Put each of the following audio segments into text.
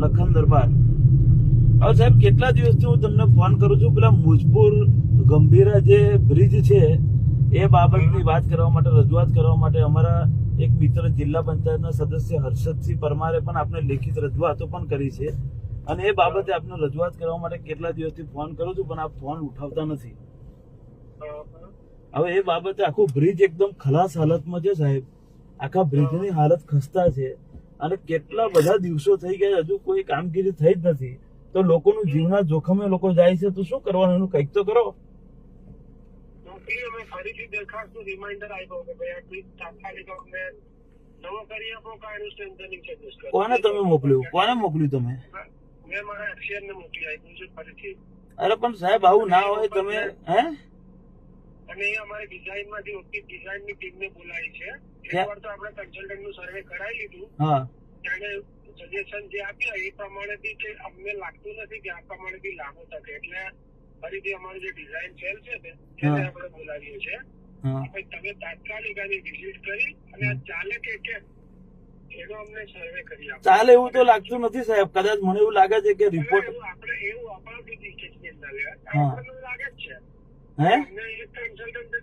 લખન દરબાર. હવે સાહેબ કેટલા દિવસથી હું તમને ફોન કરું છું, પેલા મુજપુર ગંભીરા જે બ્રિજ છે એ બાબતની વાત કરવા માટે, રજૂઆત કરવા માટે અમારા એક મિત્ર જિલ્લા પંચાયતના સદસ્ય હર્ષદસિંહ પરમારે પણ આપણે લેખિત રજૂઆતો પણ કરી છે, અને એ બાબતે આપણે રજૂઆત કરવા માટે કેટલા દિવસથી ફોન કરું છું પણ આપ ફોન ઉઠાવતા નથી. હવે એ બાબતે આખું બ્રિજ એકદમ ખલાસ હાલતમાં છે સાહેબ, આખા બ્રિજની હાલત ખસ્તા છે, અને કેટલા બધા દિવસો થઈ ગયા હજુ કોઈ કામગીરી થઈ જ નથી. તો લોકોનું જીવના જોખમે લોકો જાય છે, તો શું કરવાનું, એનું કંઈક તો કરો. ફરીથી દરખાસ્ત રિમાઇન્ડર આપ્યો કે ભાઈ આ બ્રિજ તાત્કાલિક અમને નવો કરી આપો, કાયનું સ્ટ્રેન્થનિંગ સજેસ્ટ કરો. કોને તમે મોકલ્યું, કોને મોકલ્યું તમે? મેં મારા એક્સિયરને મોકલી આપ્યું છે ફરીથી. અરે પણ સાહેબ આવું ના હોય, તમે હે અને એ અમારી ડિઝાઇનમાંથી ડિઝાઇનની ટીમને બોલાવી છે. એકવાર તો આપણે કન્સલ્ટન્ટનું સર્વે કરાવી લીધું, હા, ત્યારે સજેશન જે આપ્યા એ પ્રમાણે બી કે અમને લાગતું નથી કે આ પ્રમાણે બી લાગુ થશે, એટલે ફરીથી અમારું જે ડિઝાઇન સેલ છે ને એને આપણે બોલાવીએ છીએ. તમે તાત્કાલિક આની વિઝિટ કરી અને આ ચાલે કે કેમ એનો અમને સર્વે કરી આપો. ચાલે એવું તો લાગતું નથી સાહેબ, કદાચ મને એવું લાગે છે કે રિપોર્ટ આપણે એવું આપણાથી સ્ટેટમેન્ટ ના લેવાય, આપણને લાગે જ છે હે અમને એક કન્સલ્ટન્ટ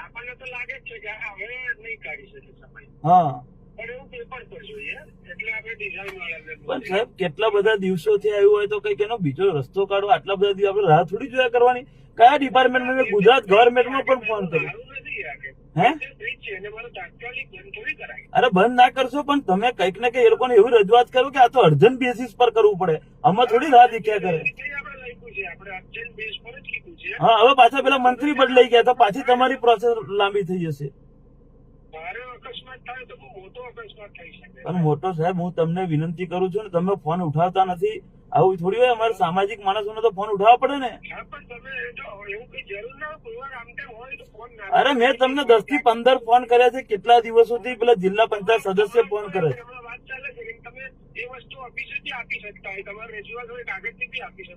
આપણને તો લાગે જ છે કે હવે નહીં કાઢી શકે સમય, હા, પણ એવું પેપર પર જોઈએ એટલે આપણે ડિઝાઇન વાળાને પણ સાહેબ કેટલા બધા દિવસોથી આવ્યું હોય તો કઈક એનો બીજો રસ્તો કાઢો. આટલા બધા દિવસ આપણે રાહ થોડી જોયા કરવાની. કયા ડિપાર્ટમેન્ટમાં? મેં ગુજરાત ગવર્મેન્ટમાં પણ ફોન કર્યો. હે અરે બંધ ના કરશો, પણ તમે કઈક ને કઈક એ લોકોને એવી રજૂઆત કરો કે આ તો અર્જન્ટ બેસિસ પર કરવું પડે, આમાં થોડી રાહ દેખ્યા કરે. હા, હવે પાછા પેલા મંત્રી બદલાઈ ગયા તો પાછી તમારી પ્રોસેસ લાંબી થઈ જશે. પણ મોટો સાહેબ હું તમને વિનંતી કરું છું ને, તમે ફોન ઉઠાવતા નથી. આવું થોડી હોય, અમારે સામાજિક માણસોને તો ફોન ઉઠાવવા પડે ને. અરે મેં તમને 10 થી 15 ફોન કર્યા છે, કેટલા દિવસોથી પેલા જિલ્લા પંચાયત સદસ્ય ફોન કરે છે.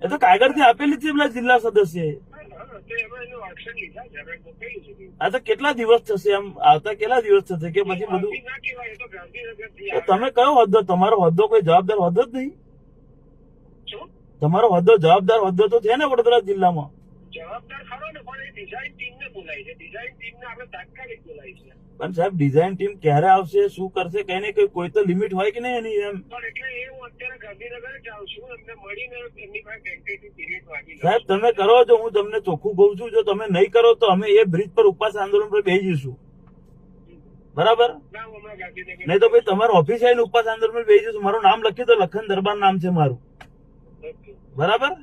એ તો કાગળથી આપેલી છે પેલા જિલ્લા સદસ્ય. આ તો કેટલા દિવસ થશે, એમ આવતા કેટલા દિવસ થશે કે પછી બધું? તમે કયો હોદ્દો, તમારો હોદ્દો કોઈ જવાબદાર હોદ્દો જ નહીં. તમારો હોદ્દો જવાબદાર હોદ્દો તો છે ને વડોદરા જિલ્લામાં. જવાબદાર ખરો ને, પણ એ ડિઝાઇન ટીમને બોલાવી છે, ડિઝાઇન ટીમને આપણે તાત્કાલિક બોલાવી છે. પણ સાહેબ ડિઝાઇન ટીમ ક્યારે આવશે, શું કરશે, કઈ ને કઈ કોઈ તો લિમિટ હોય કે નહીં એની? એમ પણ એટલે એ હું અત્યારે ગાંધીનગર જ આવું છું, એમને મળીને એમની પાસે ટેન્ટેટિવ પીરિયડ વાગી સાહેબ તમે કરો છો, હું તમને ચોખ્ખું કહું છું, જો તમે નહીં કરો તો અમે એ બ્રિજ પર ઉપવાસ આંદોલન પર બેસી જઈશું, બરાબર? નહીં તો ભાઈ તમારા ઓફિસ આવીને ઉપવાસ આંદોલન પર બેસી જઈશું. મારું નામ લખ્યું તો લખન દરબાર નામ છે મારું, બરાબર?